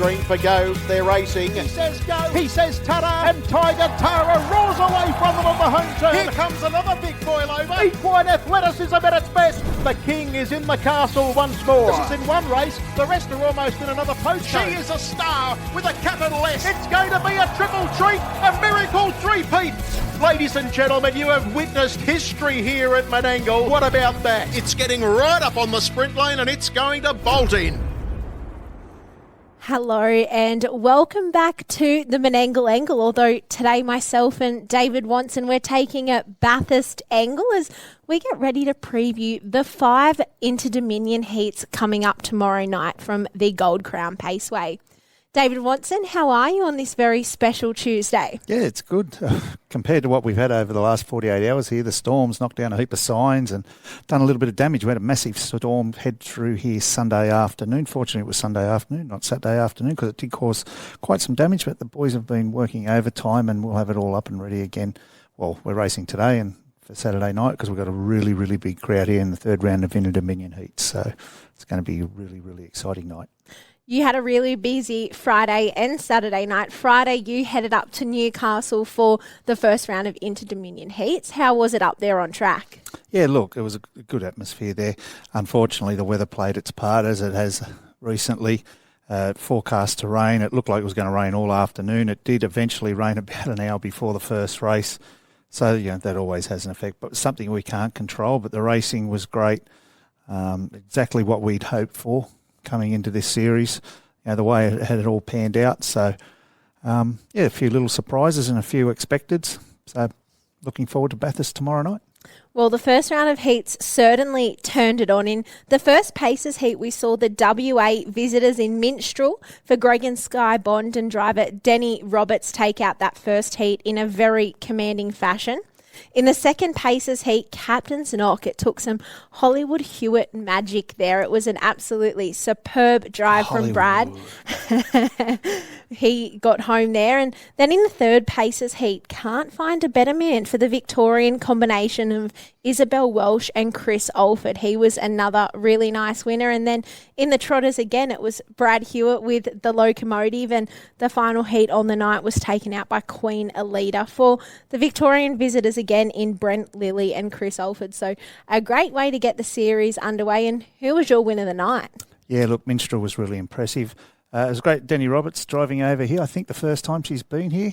green for go. They're racing. He says go. He says Tara. And Tiger Tara roars away from them on the home turn. Here comes another big foil over. Equine athleticism at its best. The king is in the castle once more. This is in one race. The rest are almost in another post. She is a star with a capital S. It's going to be a triple treat. A miracle three-peat. Ladies and gentlemen, you have witnessed history here at Menangle. What about that? It's getting right up on the sprint lane and it's going to bolt in. Hello and welcome back to the Menangle Angle, although today myself and David Watson, we're taking a Bathurst Angle as we get ready to preview the 5 Inter-Dominion heats coming up tomorrow night from the Gold Crown Paceway. David Watson, how are you on this very special Tuesday? Yeah, it's good. Compared to what we've had over the last 48 hours here, the storm's knocked down a heap of signs and done a little bit of damage. We had a massive storm head through here Sunday afternoon. Fortunately, it was Sunday afternoon, not Saturday afternoon, because it did cause quite some damage, but the boys have been working overtime and we'll have it all up and ready again. Well, we're racing today and for Saturday night because we've got a really, really big crowd here in the third round of Inter-Dominion heats. So it's going to be a really, really exciting night. You had a really busy Friday and Saturday night. Friday, you headed up to Newcastle for the first round of Inter-Dominion heats. How was it up there on track? Yeah, look, it was a good atmosphere there. Unfortunately, the weather played its part as it has recently. Forecast to rain. It looked like it was going to rain all afternoon. It did eventually rain about an hour before the first race. So, that always has an effect, but something we can't control. But the racing was great, exactly what we'd hoped for coming into this series, the way it had it all panned out. So, a few little surprises and a few expecteds. So, looking forward to Bathurst tomorrow night. Well, the first round of heats certainly turned it on. In the first Pacers heat, we saw the WA visitors in Minstrel for Greg and Sky Bond and driver Denny Roberts take out that first heat in a very commanding fashion. In the second Pacers heat, Captain's Knock, it took some Hollywood Hewitt magic there. It was an absolutely superb drive from Brad. He got home there. And then in the third Pacers heat, can't find a better man for the Victorian combination of Isabel Welsh and Chris Alford. He was another really nice winner. And then in the Trotters again, it was Brad Hewitt with the Locomotive, and the final heat on the night was taken out by Queen Alida for the Victorian visitors again in Brent Lilly and Chris Alford. So a great way to get the series underway. And who was your winner of the night? Yeah, look, Minstrel was really impressive. It was great. Denny Roberts driving over here, I think the first time she's been here.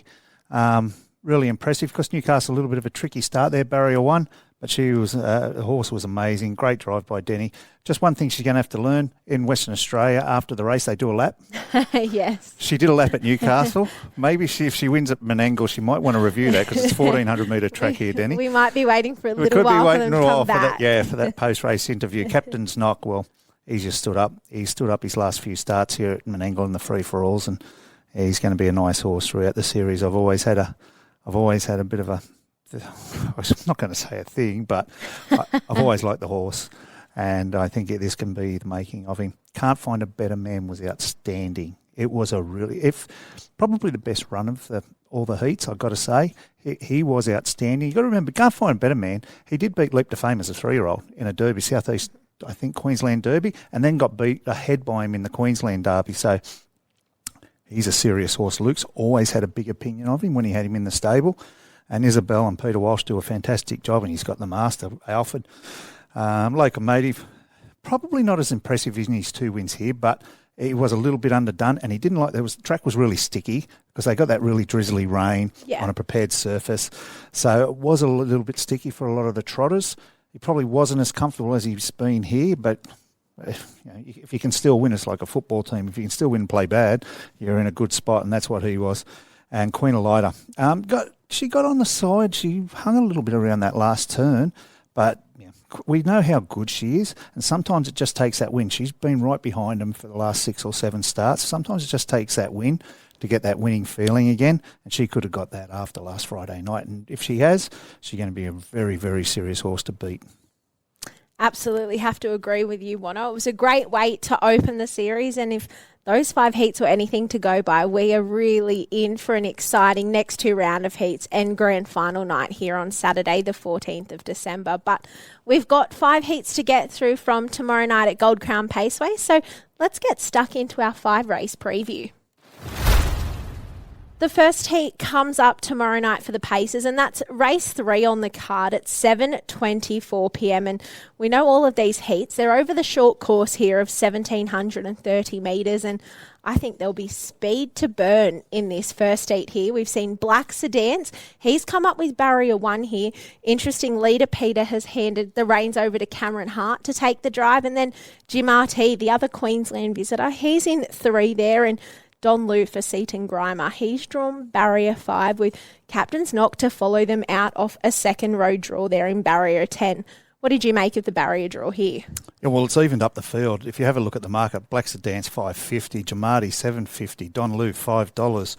Really impressive. Because Newcastle, a little bit of a tricky start there, barrier 1. But the horse was amazing. Great drive by Denny. Just one thing she's going to have to learn in Western Australia, after the race, they do a lap. Yes. She did a lap at Newcastle. Maybe if she wins at Menangle, she might want to review that because it's 1,400 metre track here, Denny. We might be waiting for a little while for them to come back. For that post-race interview. Captain's Knock, well, he's just stood up. He stood up his last few starts here at Menangle in the free-for-alls, and he's going to be a nice horse throughout the series. I've always had a bit of a, I'm not going to say a thing, but I've always liked the horse, and I think this can be the making of him. Can't Find a Better Man was outstanding. It was probably the best run of all the heats, I've got to say. He was outstanding. You've got to remember, Can't Find a Better Man, he did beat Leap to Fame as a 3-year-old in a Derby, Southeast, I think, Queensland Derby, and then got beat ahead by him in the Queensland Derby. So he's a serious horse. Luke's always had a big opinion of him when he had him in the stable. And Isabel and Peter Walsh do a fantastic job, and he's got the master, Alfred. Locomotive, probably not as impressive in his 2 wins here, but he was a little bit underdone, and he didn't like, the track was really sticky because they got that really drizzly rain on a prepared surface. So it was a little bit sticky for a lot of the trotters. He probably wasn't as comfortable as he's been here, but if you can still win, it's like a football team. If you can still win and play bad, you're in a good spot, and that's what he was. And Queen Alida, she got on the side. She hung a little bit around that last turn, but we know how good she is, and sometimes it just takes that win. She's been right behind him for the last 6 or 7 starts. Sometimes it just takes that win to get that winning feeling again, and she could have got that after last Friday night. And if she has, she's going to be a very, very serious horse to beat. Absolutely have to agree with you, Wono. It was a great weight to open the series, and if those 5 heats were anything to go by, we are really in for an exciting next 2 round of heats and grand final night here on Saturday, the 14th of December. But we've got 5 heats to get through from tomorrow night at Gold Crown Paceway, so let's get stuck into our 5 race preview. The first heat comes up tomorrow night for the Pacers, and that's race 3 on the card at 7:24 p.m. And we know all of these heats. They're over the short course here of 1,730 metres, and I think there'll be speed to burn in this first heat here. We've seen Black Sedans. He's come up with barrier 1 here. Interesting, leader Peter has handed the reins over to Cameron Hart to take the drive, and then Jim RT, the other Queensland visitor, he's in 3 there, and Don Liu for Seaton Grimer. He's drawn barrier 5 with Captain's Knock to follow them out off a second row draw there in barrier 10. What did you make of the barrier draw here? Yeah, well, it's evened up the field. If you have a look at the market, Black Sedans $5.50, Jamadi $7.50, Don Liu $5.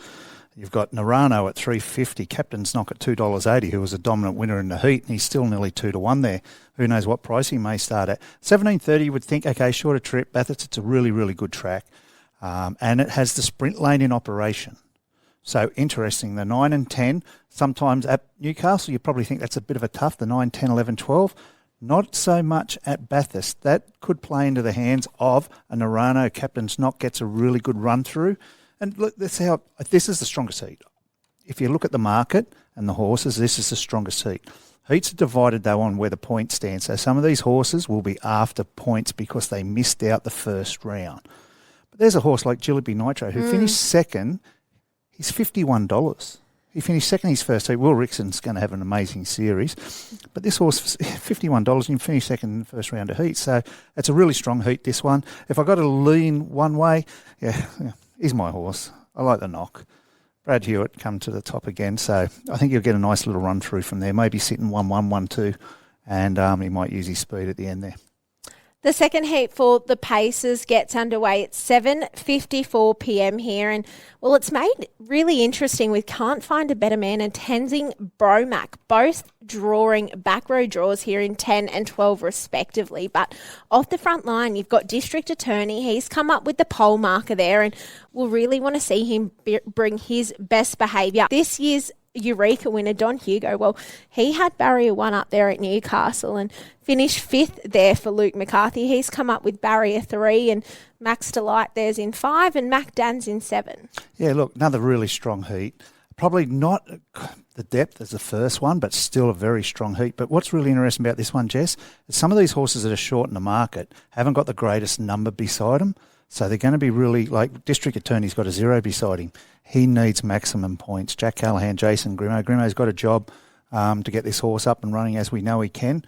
You've got Narano at $3.50, Captain's Knock at $2.80, who was a dominant winner in the heat, and he's still nearly 2-1 there. Who knows what price he may start at. 17.30, you would think, okay, shorter trip, Bathurst, it's a really, really good track. And it has the sprint lane in operation. So interesting, the 9 and 10, sometimes at Newcastle, you probably think that's a bit of a tough, the 9, 10, 11, 12. Not so much at Bathurst. That could play into the hands of a Narano. Captain's Knock gets a really good run through. And look, this is the strongest heat. If you look at the market and the horses, this is the strongest heat. Heats are divided, though, on where the points stand. So some of these horses will be after points because they missed out the first round. There's a horse like Jillaby Nitro who finished second. He's $51. He finished second his first heat. Will Rixon's going to have an amazing series. But this horse, $51, and you finish second in the first round of heat. So it's a really strong heat, this one. If I got to lean one way, yeah, he's my horse. I like the knock. Brad Hewitt come to the top again. So I think you'll get a nice little run through from there. Maybe sitting 1-1, 1-2, and he might use his speed at the end there. The second heat for the Pacers gets underway at 7:54 p.m. here, and well, it's made really interesting with Can't Find a Better Man and Tenzing Bromack, both drawing back row draws here in 10 and 12 respectively. But off the front line, you've got District Attorney. He's come up with the pole marker there, and we'll really want to see him bring his best behaviour. This year's Eureka winner, Don Hugo, well, he had barrier 1 up there at Newcastle and finished 5th there for Luke McCarthy. He's come up with barrier 3, and Max Delight there's in 5 and Mac Dan's in 7. Yeah, look, another really strong heat. Probably not the depth as the first one, but still a very strong heat. But what's really interesting about this one, Jess, is some of these horses that are short in the market haven't got the greatest number beside them. So they're going to be really, like District Attorney's got a 0 beside him. He needs maximum points. Jack Callahan, Jason Grimo. Grimo's got a job to get this horse up and running as we know he can.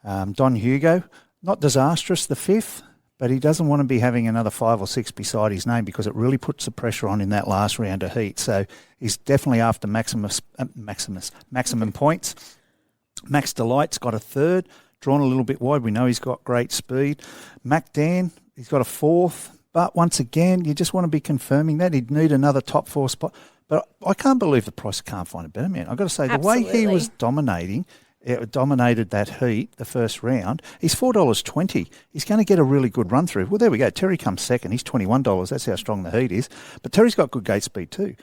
Don Hugo, not disastrous, the 5th, but he doesn't want to be having another 5 or 6 beside his name because it really puts the pressure on in that last round of heat. So he's definitely after maximum points. Max Delight's got a 3rd, drawn a little bit wide. We know he's got great speed. Mac Dan, he's got a 4th. But once again, you just want to be confirming that. He'd need another top 4 spot. But I can't believe the price Can't Find a Better Man. I've got to say, Absolutely. The way he was dominated that heat, the first round, he's $4.20. He's going to get a really good run through. Well, there we go. Terry comes second. He's $21. That's how strong the heat is. But Terry's got good gate speed too.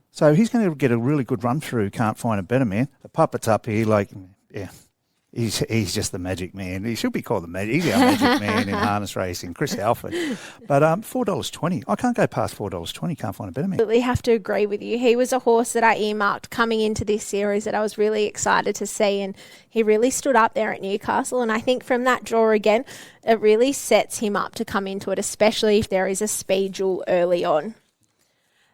So he's going to get a really good run through, Can't Find a Better Man. The puppet's up here, He's just the magic man. He should be called the magic. He's our magic man in harness racing, Chris Alford. But $4.20. I can't go past $4.20. Can't Find a Better Man. Absolutely have to agree with you. He was a horse that I earmarked coming into this series that I was really excited to see, and he really stood up there at Newcastle. And I think from that draw again, it really sets him up to come into it, especially if there is a speed duel early on.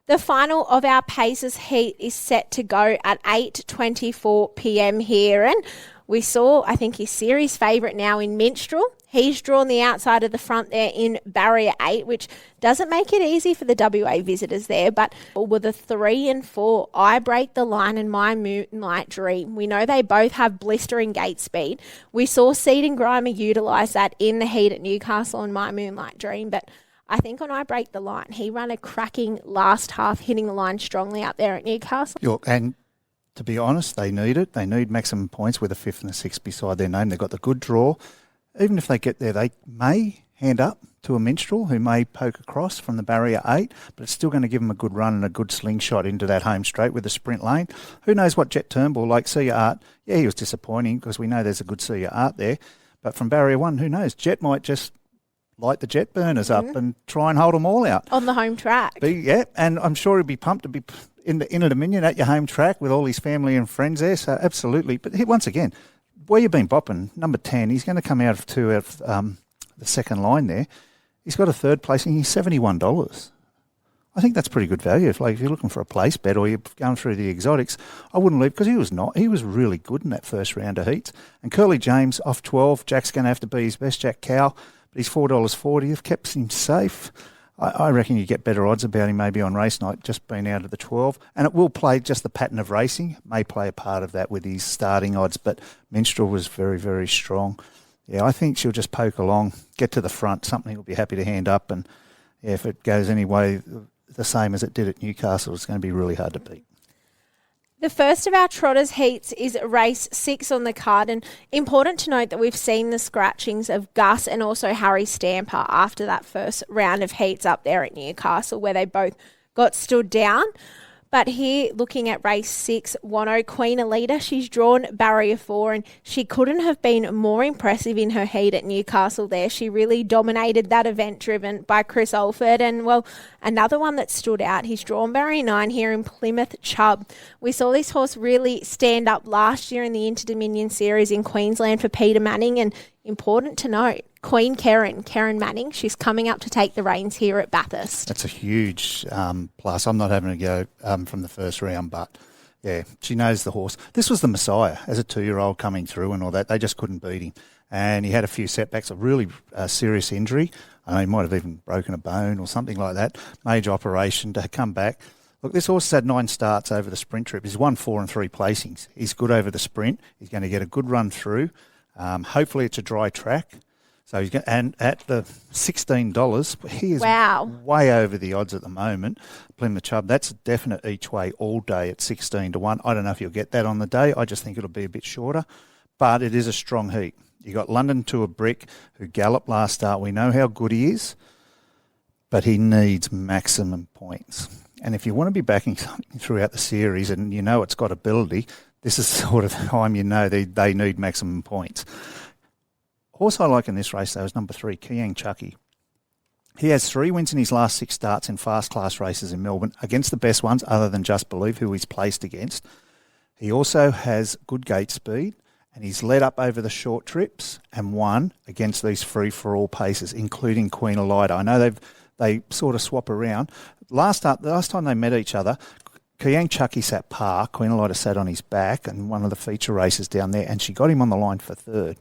The final of our Pacers heat is set to go at 8:24 p.m. here, and we saw, I think, his series favourite now in Minstrel. He's drawn the outside of the front there in barrier 8, which doesn't make it easy for the WA visitors there. But with the 3 and 4, I Break the Line and My Moonlight Dream, we know they both have blistering gate speed. We saw Seaton Grimer utilise that in the heat at Newcastle and My Moonlight Dream. But I think on I Break the Line, he ran a cracking last half, hitting the line strongly out there at Newcastle. And to be honest, they need it. They need maximum points with a 5th and a 6th beside their name. They've got the good draw. even if they get there, they may hand up to a Minstrel who may poke across from the barrier 8, but it's still going to give them a good run and a good slingshot into that home straight with the sprint lane. Who knows what Jet Turnbull, like Sia Art, yeah, he was disappointing because we know there's a good Sia Art there, but from barrier 1, who knows? Jet might just light the jet burners up and try and hold them all out. On the home track. Yeah, and I'm sure he'd be pumped to be in the Inner Dominion at your home track with all his family and friends there, so absolutely. But once again, where you've been bopping, number 10, he's going to come out of the second line there. He's got a third placing. He's $71. I think that's pretty good value. If you're looking for a place bet or you're going through the exotics, I wouldn't leave because he was really good in that first round of heats. And Curly James off 12. Jack's going to have to be his best, Jack Cow, but he's $4.40. You've kept him safe. I reckon you get better odds about him maybe on race night, just being out of the 12. And it will play just the pattern of racing, may play a part of that with his starting odds, but Minstrel was very, very strong. Yeah, I think she'll just poke along, get to the front. Something will be happy to hand up. And yeah, if it goes any way the same as it did at Newcastle, it's going to be really hard to beat. The first of our Trotters heats is race 6 on the card, and important to note that we've seen the scratchings of Gus and also Harry Stamper after that first round of heats up there at Newcastle where they both got stood down. But here, looking at race 6, Wono, Queen Elita, she's drawn barrier 4 and she couldn't have been more impressive in her heat at Newcastle there. She really dominated that event driven by Chris Alford. And, well, another one that stood out, he's drawn barrier 9 here in Plymouth Chubb. We saw this horse really stand up last year in the Inter-Dominion Series in Queensland for Peter Manning, and important to note, Queen Karen Manning, she's coming up to take the reins here at Bathurst. That's a huge plus. I'm not having to go from the first round, but yeah, she knows the horse. This was the Messiah as a 2-year-old coming through and all that. They just couldn't beat him. And he had a few setbacks, a really serious injury. I know he might have even broken a bone or something like that. Major operation to come back. Look, this horse has had 9 starts over the sprint trip. He's won 4 and 3 placings. He's good over the sprint. He's going to get a good run through. Hopefully it's a dry track. So he's going, and at the $16, he is way over the odds at the moment. Plymouth Chubb, that's a definite each way all day at 16-1. I don't know if you'll get that on the day. I just think it'll be a bit shorter, but it is a strong heat. You got London to a Brick, who galloped last start. We know how good he is, but he needs maximum points. And if you want to be backing something throughout the series and you know it's got ability, this is the sort of time you know they need maximum points. Horse I like in this race, though, is number 3, Kiang Chucky. He has 3 wins in his last 6 starts in fast class races in Melbourne against the best ones other than Just Believe, who he's placed against. He also has good gate speed, and he's led up over the short trips and won against these free-for-all paces, including Queen Elida. I know they sort of swap around. The last time they met each other, Kiang Chucky sat par, Queen Elida sat on his back in one of the feature races down there, and she got him on the line for 3rd.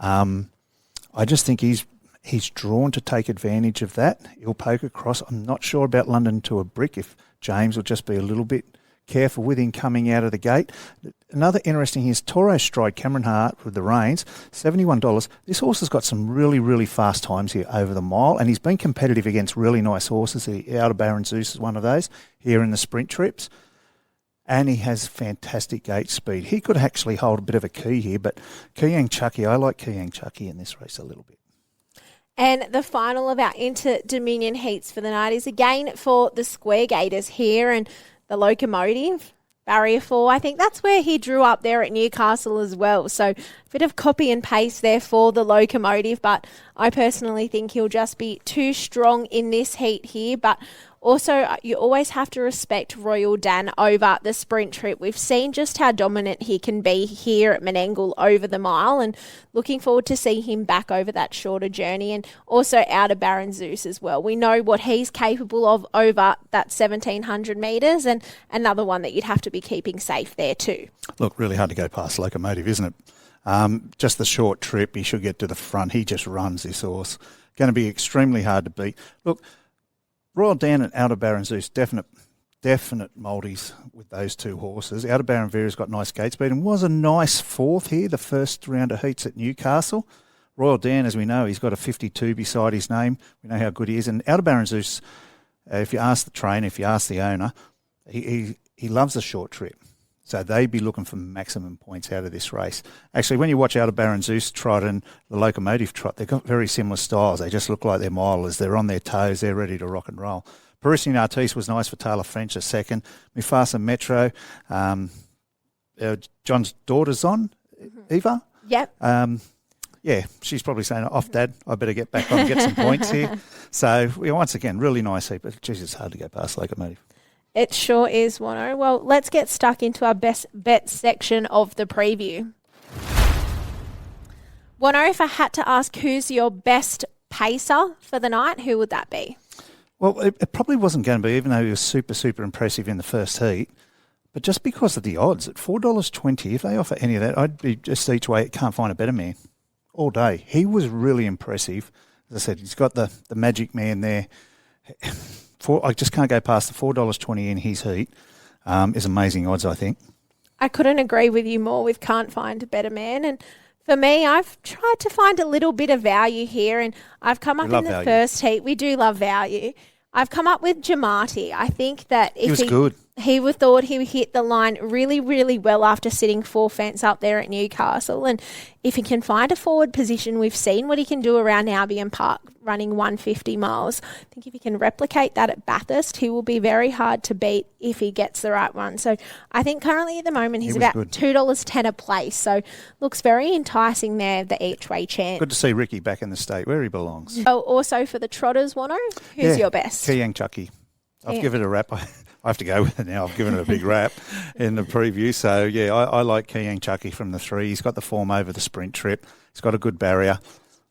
I just think he's drawn to take advantage of that. He'll poke across. I'm not sure about London to a Brick, if James will just be a little bit careful with him coming out of the gate. Another interesting is Toro Stride, Cameron Hart with the reins, $71. This horse has got some really, really fast times here over the mile, and he's been competitive against really nice horses. The Outer Baron Zeus is one of those here in the sprint trips. And he has fantastic gate speed. He could actually hold a bit of a key here, but Kiang Chucky, I like Kiang Chucky in this race a little bit. And the final of our Inter-Dominion heats for the night is again for the Square Gators here and the Locomotive. Barrier 4, I think that's where he drew up there at Newcastle as well. So a bit of copy and paste there for the Locomotive, but I personally think he'll just be too strong in this heat here. But also, you always have to respect Royal Dan over the sprint trip. We've seen just how dominant he can be here at Menangle over the mile, and looking forward to see him back over that shorter journey, and also Outer Baron Zeus as well. We know what he's capable of over that 1,700 metres, and another one that you'd have to be keeping safe there too. Look, really hard to go past Locomotive, isn't it? Just the short trip, he should get to the front. He just runs, this horse. Going to be extremely hard to beat. Look, Royal Dan and Outer Baron Zeus, definite multis with those 2 horses. Outer Baron Vera's got nice gate speed and was a nice 4th here, the first round of heats at Newcastle. Royal Dan, as we know, he's got a 52 beside his name. We know how good he is. And Outer Baron Zeus, if you ask the trainer, if you ask the owner, he loves the short trip. So they'd be looking for maximum points out of this race. Actually, when you watch out of Baron Zeus trot and the Locomotive trot, they've got very similar styles. They just look like they're milers. They're on their toes. They're ready to rock and roll. Parisian Artiste was nice for Taylor French, a second. Mufasa Metro, John's daughter's on, Eva. Yep. Yeah, she's probably saying, off, Dad, I better get back on and get some points here. So, once again, really nice heat, but geez, it's hard to go past Locomotive. It sure is, Wono. Well, let's get stuck into our best bet section of the preview. Wono, if I had to ask who's your best pacer for the night, who would that be? Well, it probably wasn't going to be, even though he was super, super impressive in the first heat. But just because of the odds, at $4.20, if they offer any of that, I'd be just each way, can't find a better man all day. He was really impressive. As I said, he's got the magic man there. I just can't go past the $4.20 in his heat. Is amazing odds, I think. I couldn't agree with you more with Can't Find a Better Man. And for me, I've tried to find a little bit of value here, and I've come up in the first heat. We do love value. I've come up with Jamati. I think that if he thought he hit the line really, really well after sitting 4 fence up there at Newcastle. And if he can find a forward position, we've seen what he can do around Albion Park running 150 miles. I think if he can replicate that at Bathurst, he will be very hard to beat if he gets the right one. So I think currently at the moment he's about $2.10 a place. So looks very enticing there, the each way chance. Good to see Ricky back in the state where he belongs. Oh, also for the trotters, Wono, who's your best? Keyang Chucky. I've given it a wrap. I have to go with it now. I've given it a big wrap in the preview. So, yeah, I like Keyang Chucky from the 3. He's got the form over the sprint trip. He's got a good barrier.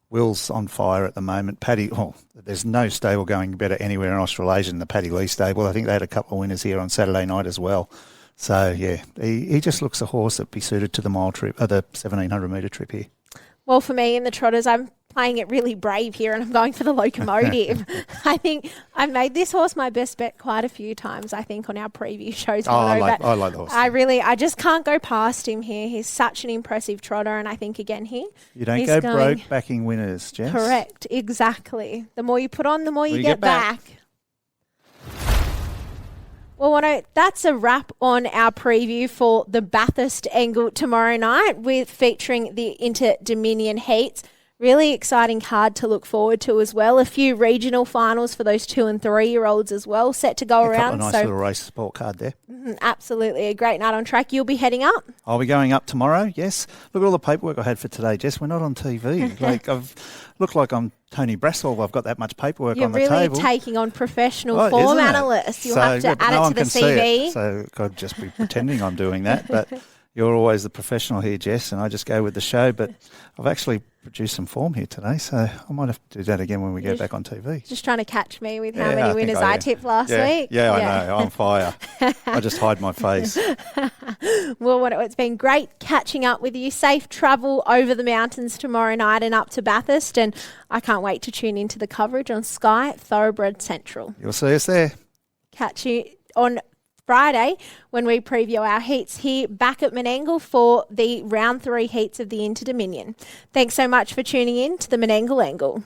Will's on fire at the moment. There's no stable going better anywhere in Australasia than the Paddy Lee stable. I think they had a couple of winners here on Saturday night as well. So, yeah, he just looks a horse that'd be suited to the mile trip, the 1,700-metre trip here. Well, for me in the trotters, I'm playing it really brave here and I'm going for the Locomotive. I think I've made this horse my best bet quite a few times, I think, on our preview shows. I like the horse. I just can't go past him here. He's such an impressive trotter, and I think, again, here... You don't go broke backing winners, Jess. Correct, exactly. The more you put on, the more you get back. Well, that's a wrap on our preview for the Bathurst Angle tomorrow night, featuring the Inter-Dominion heats. Really exciting card to look forward to as well. A few regional finals for those 2 and 3-year-olds as well, set to go around. A couple of nice little race sport card there. Absolutely, a great night on track. You'll be heading up? I'll be going up tomorrow, yes. Look at all the paperwork I had for today, Jess. We're not on TV. I've looked like I'm Tony Brassel. I've got that much paperwork on the table. You're really taking on professional form analysts. You'll have to add it to the CV. So I'd just be pretending I'm doing that. But you're always the professional here, Jess, and I just go with the show. But I've actually produced some form here today, so I might have to do that again when we go back on TV. Just trying to catch me with how many winners I tipped last week. Yeah, I know. I'm on fire. I just hide my face. Well, it's been great catching up with you. Safe travel over the mountains tomorrow night and up to Bathurst, and I can't wait to tune into the coverage on Sky Thoroughbred Central. You'll see us there. Catch you on Friday when we preview our heats here back at Menangle for the round 3 heats of the Inter-Dominion. Thanks so much for tuning in to the Menangle Angle.